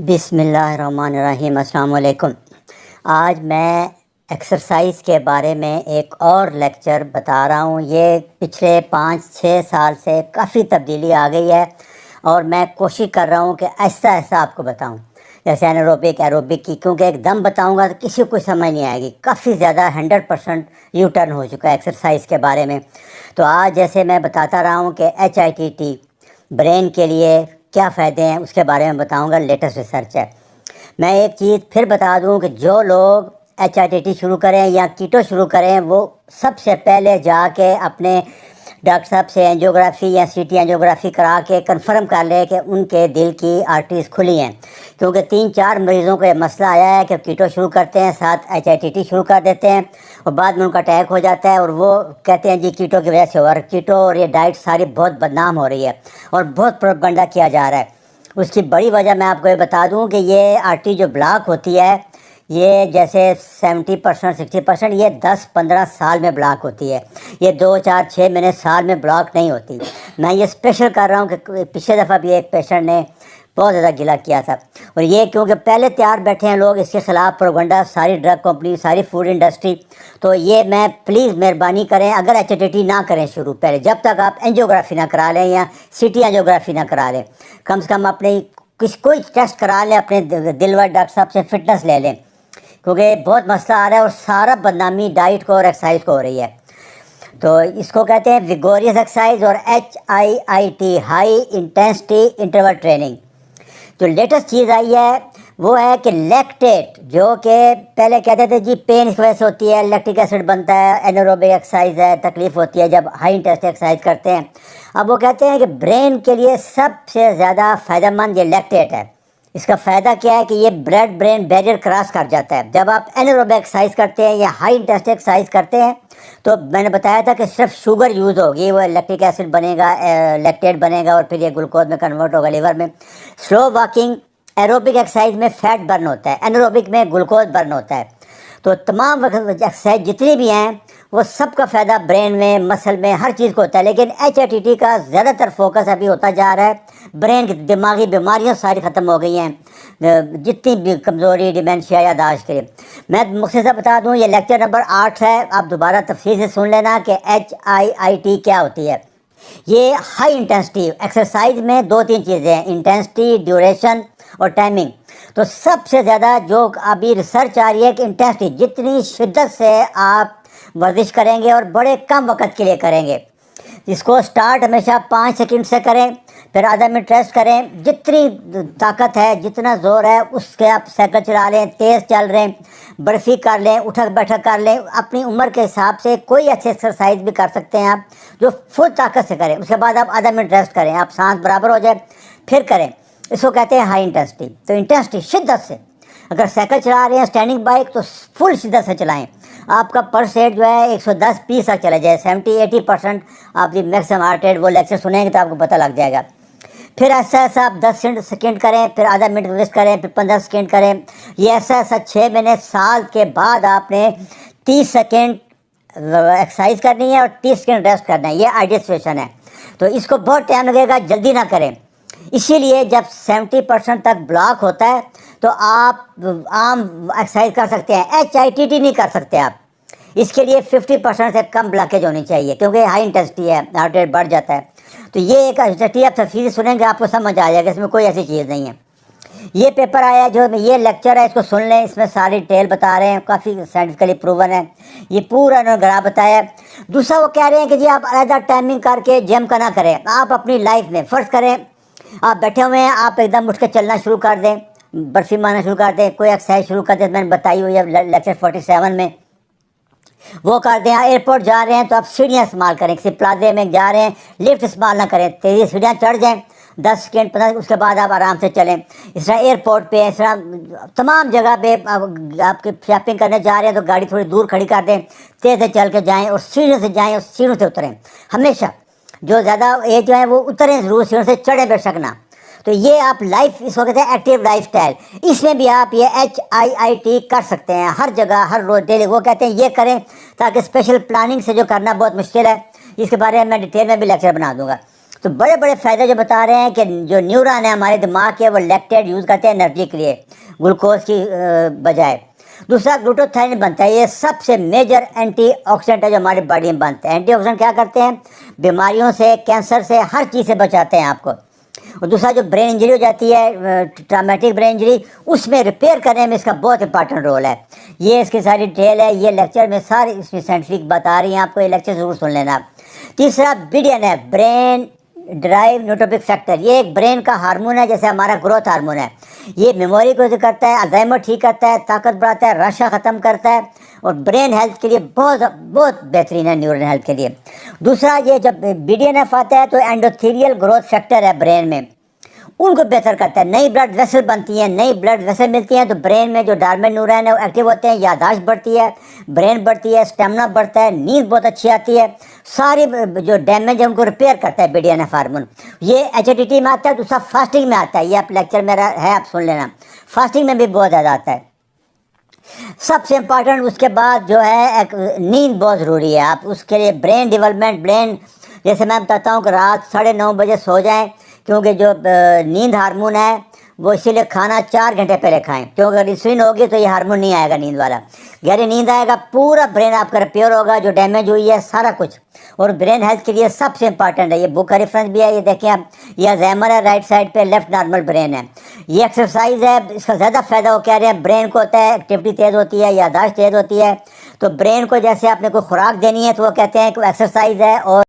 بسم اللہ الرحمن الرحیم۔ السلام علیکم۔ آج میں ایکسرسائز کے بارے میں ایک اور لیکچر بتا رہا ہوں۔ یہ پچھلے 5-6 سال سے کافی تبدیلی آ گئی ہے اور میں کوشش کر رہا ہوں کہ ایسا آپ کو بتاؤں، جیسے ایروبک کی، کیونکہ ایک دم بتاؤں گا تو کسی کو سمجھ نہیں آئے گی۔ کافی زیادہ 100% یو ٹرن ہو چکا ہے ایکسرسائز کے بارے میں۔ تو آج جیسے میں بتاتا رہا ہوں کہ HIIT برین کے لیے کیا فائدے ہیں، اس کے بارے میں بتاؤں گا۔ لیٹسٹ ریسرچ ہے۔ میں ایک چیز پھر بتا دوں کہ جو لوگ HIIT شروع کریں یا کیٹو شروع کریں، وہ سب سے پہلے جا کے اپنے ڈاکٹر صاحب سے اینجیوگرافی یا CT اینجیوگرافی کرا کے کنفرم کر لے کہ ان کے دل کی آرٹریز کھلی ہیں، کیونکہ 3-4 مریضوں کو یہ مسئلہ آیا ہے کہ کیٹو شروع کرتے ہیں، ساتھ HIIT شروع کر دیتے ہیں اور بعد میں ان کا اٹیک ہو جاتا ہے اور وہ کہتے ہیں جی کیٹو کی وجہ سے ہوا۔ اور کیٹو اور یہ ڈائٹ ساری بہت بدنام ہو رہی ہے اور بہت پروپیگنڈا کیا جا رہا ہے۔ اس کی بڑی وجہ میں آپ کو یہ بتا دوں کہ یہ آرٹری جو بلاک ہوتی ہے، یہ جیسے 70% 60% یہ 10-15 سال میں بلاک ہوتی ہے، یہ 2-4-6 مہینے سال میں بلاک نہیں ہوتی۔ میں یہ اسپیشل کر رہا ہوں کہ پچھلے دفعہ بھی ایک پیشنٹ نے بہت زیادہ گلا کیا تھا، اور یہ کیونکہ پہلے تیار بیٹھے ہیں لوگ اس کے خلاف پروپیگنڈا، ساری ڈرگ کمپنی، ساری فوڈ انڈسٹری۔ تو یہ میں پلیز مہربانی کریں، اگر HIIT نہ کریں شروع، پہلے جب تک آپ اینجیوگرافی نہ کرا لیں یا CT اینجیوگرافی نہ کرا لیں، کم سے کم اپنے کوئی ٹیسٹ کرا لیں، اپنے دل والے ڈاکٹر صاحب سے فٹنس لے لیں، کیونکہ بہت مسئلہ آ رہا ہے اور سارا بدنامی ڈائٹ کو اور ایکسرسائز کو ہو رہی ہے۔ تو اس کو کہتے ہیں ویگوریس ایکسرسائز اور HIIT high intensity interval training. جو لیٹسٹ چیز آئی ہے وہ ہے کہ لیکٹیٹ، جو کہ پہلے کہتے تھے جی پین اس وجہ سے ہوتی ہے، لیکٹک ایسڈ بنتا ہے، اینیروبک ایکسرسائز ہے، تکلیف ہوتی ہے جب ہائی انٹینسٹی ایکسرسائز کرتے ہیں۔ اب وہ کہتے ہیں کہ برین کے لیے سب سے زیادہ فائدہ مند یہ لیکٹیٹ ہے۔ اس کا فائدہ کیا ہے کہ یہ بلڈ برین بیریئر کراس کر جاتا ہے۔ جب آپ اینیروبک ایکسرسائز کرتے ہیں یا ہائی انٹینسٹی ایکسرسائز کرتے ہیں تو میں نے بتایا تھا کہ صرف شوگر یوز ہوگی، وہ لیکٹک ایسڈ بنے گا، لیکٹیٹ بنے گا اور پھر یہ گلوکوز میں کنورٹ ہوگا لیور میں۔ سلو واکنگ ایروبک ایکسرسائز میں فیٹ برن ہوتا ہے، اینیروبک میں گلوکوز برن ہوتا ہے۔ تو تمام ایکسرسائز جتنی بھی ہیں وہ سب کا فائدہ برین میں، مسل میں، ہر چیز کو ہوتا ہے، لیکن HIIT کا زیادہ تر فوکس ابھی ہوتا جا رہا ہے برین کی دماغی بیماریاں ساری ختم ہو گئی ہیں، جتنی بھی کمزوری، ڈیمینشیا، یاداشت کے لیے۔ میں مختصر بتا دوں، یہ لیکچر نمبر 8 ہے، آپ دوبارہ تفصیل سے سن لینا کہ HIIT کیا ہوتی ہے۔ یہ ہائی انٹینسٹی ایکسرسائز میں 2-3 چیزیں ہیں، انٹینسٹی، ڈیوریشن اور ٹائمنگ۔ تو سب سے زیادہ جو ابھی ریسرچ آ رہی ہے کہ انٹینسٹی، جتنی شدت سے آپ ورزش کریں گے اور بڑے کم وقت کے لیے کریں گے، اس کو سٹارٹ ہمیشہ 5 سیکنڈ سے کریں، پھر آدھا منٹ ریسٹ کریں، جتنی طاقت ہے، جتنا زور ہے اس کے آپ سائیکل چلا لیں، تیز چل رہے ہیں، برفی کر لیں، اٹھک بیٹھک کر لیں، اپنی عمر کے حساب سے کوئی اچھی ایکسرسائز بھی کر سکتے ہیں آپ جو فل طاقت سے کریں۔ اس کے بعد آپ آدھا منٹ ریسٹ کریں، آپ سانس برابر ہو جائے پھر کریں۔ اس کو کہتے ہیں ہائی انٹینسٹی۔ تو انٹینسٹی شدت سے، اگر سائیکل چلا رہے ہیں اسٹینڈنگ بائک تو فل شدت سے چلائیں، آپ کا پلس ریٹ جو ہے 110-20 تک چلا جائے، 70-80% آپ کی میکسیمم ہارٹ ریٹ۔ وہ لیکچر سنیں گے تو آپ کو پتہ لگ جائے گا۔ پھر ایسا آپ 10 سیکنڈ کریں، پھر آدھا منٹ ریسٹ کریں، پھر 15 سیکنڈ کریں۔ یہ ایسا 6 مہینے سال کے بعد آپ نے 30 سیکنڈ ایکسرسائز کرنی ہے اور 30 سیکنڈ ریسٹ کرنا ہے۔ یہ آئیڈیل سچویشن ہے۔ تو اس کو بہت ٹائم لگے گا، جلدی نہ کریں۔ اسی لیے جب 70% تک بلاک ہوتا ہے تو آپ عام ایکسرسائز کر سکتے ہیں، HIIT نہیں کر سکتے آپ۔ اس کے لیے 50% سے کم بلاکیج ہونی چاہیے، کیونکہ ہائی انٹینسٹی ہے، ہارٹ ریٹ بڑھ جاتا ہے۔ تو یہ ایک HIIT آپ تفصیل سنیں گے آپ کو سمجھ آ جائے گا، اس میں کوئی ایسی چیز نہیں ہے۔ یہ پیپر آیا ہے، جو یہ لیکچر ہے اس کو سن لیں، اس میں ساری ڈیٹیل بتا رہے ہیں، کافی سائنٹیفکلی پروون ہے، یہ پورا انہوں نے گرا بتایا ہے۔ دوسرا وہ کہہ رہے ہیں کہ جی آپ علیحدہ ٹائمنگ کر کے جم کا نہ کریں، آپ اپنی لائف میں فرض کریں آپ بیٹھے ہوئے ہیں، آپ ایک دم اٹھ کے چلنا شروع کر دیں، برفی مارنا شروع کر دیں، کوئی ایکسرسائز شروع کر دیں، میں نے بتائی ہوئی ہے لیکچر 47 میں، وہ کر دیں۔ ایئرپورٹ جا رہے ہیں تو آپ سیڑھیاں استعمال کریں، کسی پلازے میں جا رہے ہیں لفٹ استعمال نہ کریں، تیزی سیڑھیاں چڑھ جائیں، 10 سیکنڈ 15، اس کے بعد آپ آرام سے چلیں۔ اس طرح ایئرپورٹ پہ، اس طرح تمام جگہ پہ آپ کے شاپنگ کرنے جا رہے ہیں تو گاڑی تھوڑی دور کھڑی کر دیں، تیز سے چل کے جائیں اور سیڑھیوں سے جائیں اور سیڑھیوں سے اتریں۔ ہمیشہ جو زیادہ ایج جو ہے وہ اتریں ضرور، سیڑھیوں سے چڑھیں بے شک نہ۔ تو یہ آپ لائف، اس کو کہتے ہیں ایکٹیو لائف سٹائل، اس میں بھی آپ یہ HIIT کر سکتے ہیں ہر جگہ، ہر روز ڈیلی۔ وہ کہتے ہیں یہ کریں تاکہ اسپیشل پلاننگ سے جو کرنا بہت مشکل ہے، اس کے بارے میں ڈیٹیل میں بھی لیکچر بنا دوں گا۔ تو بڑے بڑے فائدے جو بتا رہے ہیں کہ جو نیورون ہے ہمارے دماغ کے وہ لیکٹیٹ یوز کرتے ہیں انرجی کے لیے گلوکوز کی بجائے. دوسرا گلوٹوتھائن بنتا ہے. یہ سب سے میجر اینٹی آکسیڈنٹ ہے جو ہماری باڈی میں بنتے ہیں. اینٹی آکسیڈنٹ کیا کرتے ہیں؟ بیماریوں سے، کینسر سے، ہر چیز سے بچاتے ہیں آپ کو. اور دوسرا جو برین انجری ہو جاتی ہے، ٹرامیٹک برین انجری، اس میں ریپیئر کرنے میں اس کا بہت امپارٹنٹ رول ہے. یہ اس کی ساری ڈیٹیل ہے. یہ لیکچر میں ساری اس میں سائنٹیفک بتا رہی ہیں آپ کو. یہ لیکچر ضرور سن لینا. تیسرا BDN ہے، برین ڈرائیو نیوٹروپک فیکٹر. یہ ایک برین کا ہارمون ہے، جیسے ہمارا گروتھ ہارمون ہے. یہ میموری کو کرتا ہے، الزائمر ٹھیک کرتا ہے، طاقت بڑھاتا ہے، رشا ختم کرتا ہے، اور برین ہیلتھ کے لیے بہت بہت بہترین ہے، نیورل ہیلتھ کے لیے. دوسرا یہ جب BDNF آتا ہے تو اینڈوتھیریل گروتھ فیکٹر ہے برین میں، ان کو بہتر کرتا ہے. نئی بلڈ ویسل بنتی ہیں، نئی بلڈ ویسل ملتی ہیں تو برین میں جو ڈارمنٹ نیورون ہے وہ ایکٹیو ہوتے ہیں، یادداشت بڑھتی ہے، برین بڑھتی ہے، اسٹیمنا بڑھتا ہے، نیند بہت اچھی آتی ہے. ساری جو ڈیمیج ہے ان کو ریپیئر کرتا ہے BDNF ہارمون. یہ HTT میں آتا ہے. دوسرا فاسٹنگ میں آتا ہے. یہ آپ لیکچر میرا ہے، آپ سن لینا. فاسٹنگ میں بھی بہت زیادہ آتا ہے. سب سے امپارٹنٹ اس کے بعد جو ہے ایک نیند بہت ضروری ہے. آپ اس کے لیے برین ڈیولپمنٹ، برین جیسے میں بتاتا ہوں کہ رات 9:30 بجے سو جائیں، کیونکہ جو نیند ہارمون ہے وہ اسی لیے کھانا 4 گھنٹے پہلے کھائیں، کیونکہ اگر انسولین ہوگی تو یہ ہارمون نہیں آئے گا نیند والا. گہری نیند آئے گا، پورا برین آپ کا ریپیئر ہوگا، جو ڈیمیج ہوئی ہے سارا کچھ. اور برین ہیلتھ کے لیے سب سے امپارٹنٹ ہے. یہ بک کا ریفرنس بھی ہے، یہ دیکھیں آپ. یہ الزائمر ہے رائٹ سائڈ پہ، لیفٹ نارمل برین ہے. یہ ایکسرسائز ہے، اس کا زیادہ فائدہ وہ کہہ رہے ہیں برین کو ہوتا ہے. ایکٹیویٹی تیز ہوتی ہے، یادداشت تیز ہوتی ہے. تو برین کو جیسے آپ نے کوئی خوراک دینی ہے تو وہ کہتے ہیں کہ ایکسرسائز ہے اور